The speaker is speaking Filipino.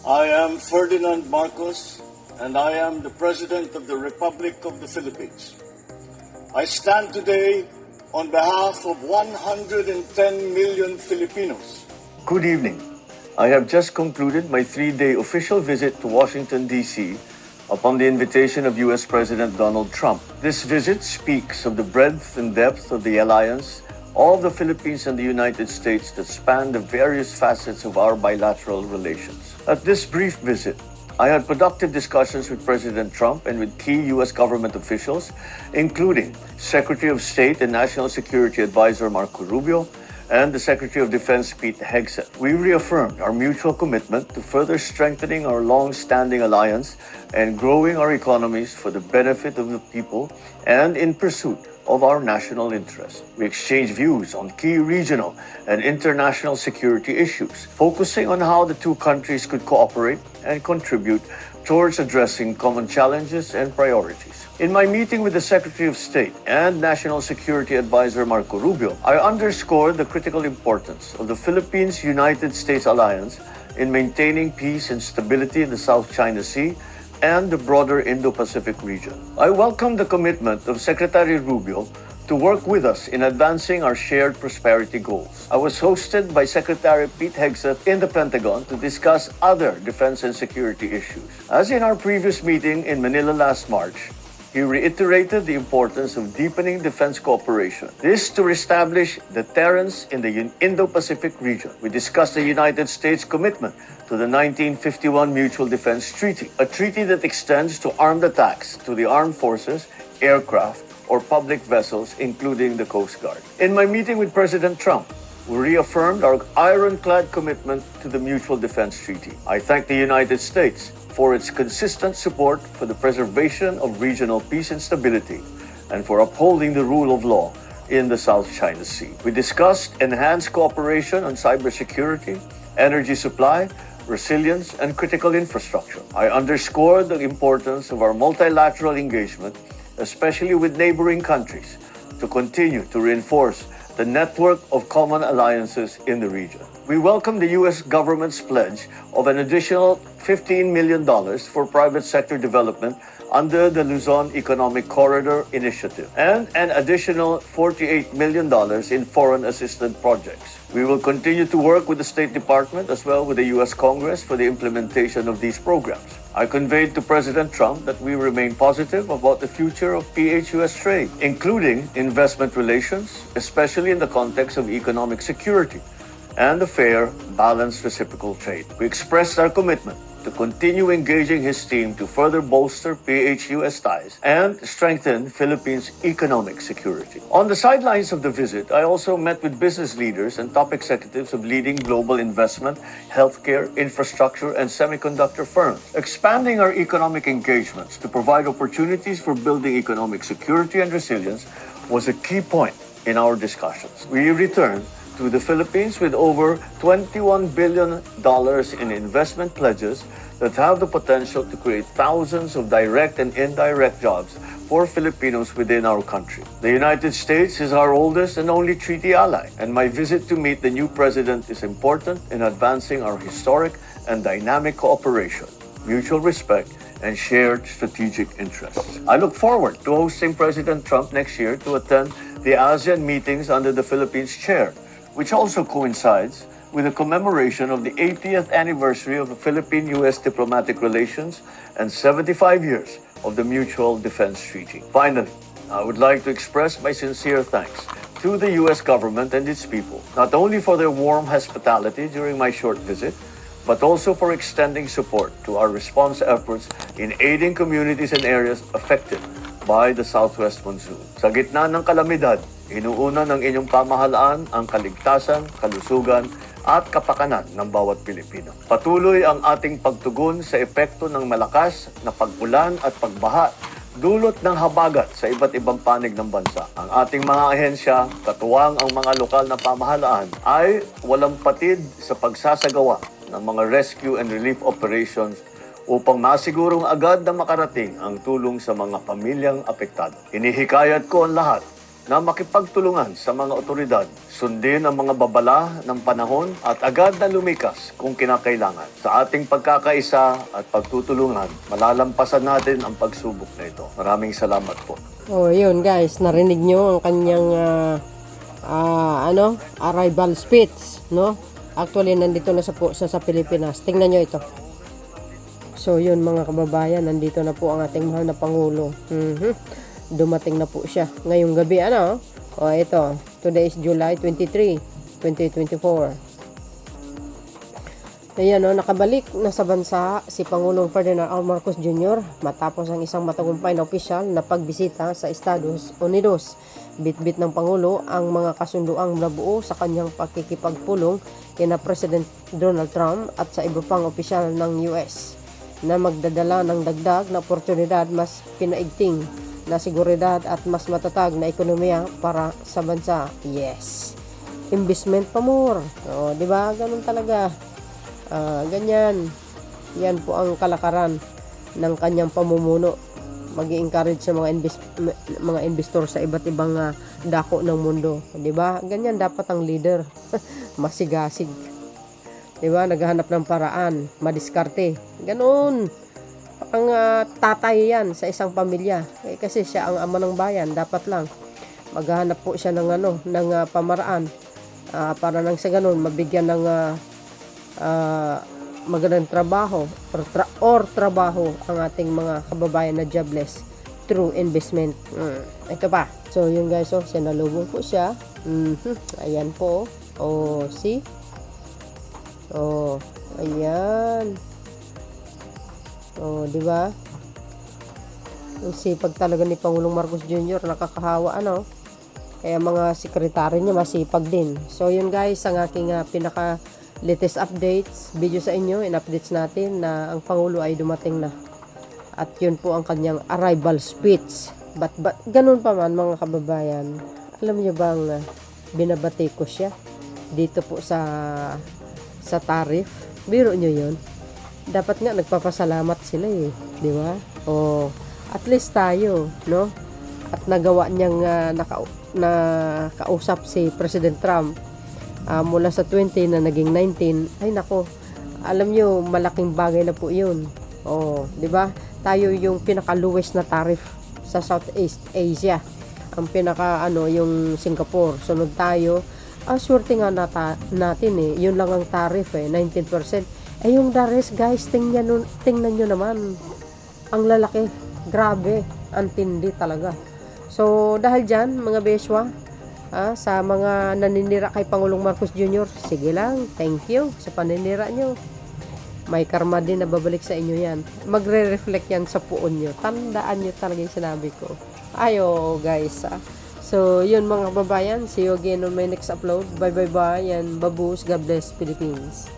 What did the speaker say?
I am Ferdinand Marcos, and I am the President of the Republic of the Philippines. I stand today on behalf of 110 million Filipinos. Good evening. I have just concluded my 3-day official visit to Washington, D.C. upon the invitation of U.S. President Donald Trump. This visit speaks of the breadth and depth of the alliance of the Philippines and the United States that span the various facets of our bilateral relations. At this brief visit, I had productive discussions with President Trump and with key U.S. government officials, including Secretary of State and National Security Advisor Marco Rubio and the Secretary of Defense Pete Hegseth. We reaffirmed our mutual commitment to further strengthening our long-standing alliance and growing our economies for the benefit of the people and in pursuit of our national interest. We exchanged views on key regional and international security issues, focusing on how the two countries could cooperate and contribute towards addressing common challenges and priorities. In my meeting with the Secretary of State and National Security Advisor Marco Rubio, I underscored the critical importance of the Philippines-United States alliance in maintaining peace and stability in the South China Sea and the broader Indo-Pacific region. I welcome the commitment of Secretary Rubio to work with us in advancing our shared prosperity goals. I was hosted by Secretary Pete Hegseth in the Pentagon to discuss other defense and security issues. As in our previous meeting in Manila last March, he reiterated the importance of deepening defense cooperation. This to establish deterrence in the Indo-Pacific region. We discussed the United States' commitment to the 1951 Mutual Defense Treaty, a treaty that extends to armed attacks to the armed forces, aircraft, or public vessels, including the Coast Guard. In my meeting with President Trump, we reaffirmed our ironclad commitment to the Mutual Defense Treaty. I thank the United States for its consistent support for the preservation of regional peace and stability and for upholding the rule of law in the South China Sea. We discussed enhanced cooperation on cybersecurity, energy supply, resilience, and critical infrastructure. I underscored the importance of our multilateral engagement, especially with neighboring countries, to continue to reinforce the network of common alliances in the region. We welcome the U.S. government's pledge of an additional $15 million for private sector development under the Luzon Economic Corridor Initiative and an additional $48 million in foreign-assisted projects. We will continue to work with the State Department as well with the U.S. Congress for the implementation of these programs. I conveyed to President Trump that we remain positive about the future of PH-US trade, including investment relations, especially in the context of economic security, and a fair, balanced reciprocal trade. We expressed our commitment to continue engaging his team to further bolster PH-US ties and strengthen Philippines' economic security. On the sidelines of the visit, I also met with business leaders and top executives of leading global investment, healthcare, infrastructure, and semiconductor firms, expanding our economic engagements to provide opportunities for building economic security and resilience was a key point in our discussions. We returned to the Philippines with over $21 billion in investment pledges that have the potential to create thousands of direct and indirect jobs for Filipinos within our country. The United States is our oldest and only treaty ally, and my visit to meet the new president is important in advancing our historic and dynamic cooperation, mutual respect, and shared strategic interests. I look forward to hosting President Trump next year to attend the ASEAN meetings under the Philippines chair, which also coincides with the commemoration of the 80th anniversary of the Philippine-U.S. diplomatic relations and 75 years of the Mutual Defense Treaty. Finally, I would like to express my sincere thanks to the U.S. government and its people, not only for their warm hospitality during my short visit, but also for extending support to our response efforts in aiding communities and areas affected by the Southwest Monsoon. Sa gitna ng kalamidad, inuuna ng inyong pamahalaan ang kaligtasan, kalusugan, at kapakanan ng bawat Pilipino. Patuloy ang ating pagtugon sa epekto ng malakas na pag-ulan at pagbaha dulot ng habagat sa iba't ibang panig ng bansa. Ang ating mga ahensya, katuwang ang mga lokal na pamahalaan, ay walang patid sa pagsasagawa ng mga rescue and relief operations upang masigurong agad na makarating ang tulong sa mga pamilyang apektado. Hinihikayat ko ang lahat na makipagtulungan sa mga otoridad, sundin ang mga babala ng panahon at agad na lumikas kung kinakailangan. Sa ating pagkakaisa at pagtutulungan, malalampasan natin ang pagsubok na ito. Maraming salamat po. Oh, yun guys, narinig nyo ang kanyang arrival speech, no? Actually, nandito na sa Pilipinas. Tingnan nyo ito. So, yun mga kababayan, nandito na po ang ating mahal na Pangulo. Dumating na po siya. Ngayong gabi, ano? O, ito. Today is July 23, 2024. Ayan, no, nakabalik na sa bansa si Pangulong Ferdinand R. Marcos Jr. matapos ang isang matagumpay na opisyal na pagbisita sa Estados Unidos. Bitbit ng Pangulo ang mga kasunduang nabuo sa kanyang pakikipagpulong kina President Donald Trump at sa iba pang opisyal ng US na magdadala ng dagdag na oportunidad, mas pinaigting na seguridad at mas matatag na ekonomiya para sa bansa. Yes. Investment pa more. O, di ba? Ganun talaga. Ganyan. Yan po ang kalakaran ng kanyang pamumuno. Mag-i-encourage sa mga investor sa iba't ibang dako ng mundo. Di ba? Ganyan dapat ang leader. Masigasig. Di ba? Naghahanap ng paraan, madiskarte. Ganun. Ang tatay yan sa isang pamilya. Kasi siya ang ama ng bayan, dapat lang maghahanap po siya ng pamaraan para nang sa ganun mabigyan ng magandang trabaho or trabaho ang ating mga kababayan na jobless through investment. Ito pa. So yun guys, sinalubong po siya. Ayan po. See? Ayan. Di ba? Ang sipag talaga ni Pangulong Marcos Jr. Nakakahawa, ano? Kaya mga sekretary niya masipag din. So, yun guys, ang aking pinaka latest updates, video sa inyo, in-updates natin na ang Pangulo ay dumating na. At yun po ang kanyang arrival speech. But ganun pa man mga kababayan, alam niyo bang binabati ko siya dito po sa tariff? Biro niyo yun? Dapat nga nagpapasalamat sila di ba? At least tayo, no? At nagawa niyang nakausap si President Trump mula sa 20 na naging 19. Ay nako, alam niyo malaking bagay na po 'yun. Di ba? Tayo yung pinaka-lowest na tariff sa Southeast Asia. Ang yung Singapore. Sunod tayo. Swerte nga natin Yun lang ang tariff 19%. Yung the rest guys, tingnan nyo naman. Ang lalaki. Grabe. Ang tindi talaga. So, dahil dyan, mga beswa, sa mga naninira kay Pangulong Marcos Jr., sige lang. Thank you sa paninira nyo. May karma din na babalik sa inyo yan. Magre-reflect yan sa puon nyo. Tandaan nyo talaga yung sinabi ko. Ayo guys. So, yun mga kababayan. See you again on my next upload. Bye bye bye. And babus. God bless Philippines.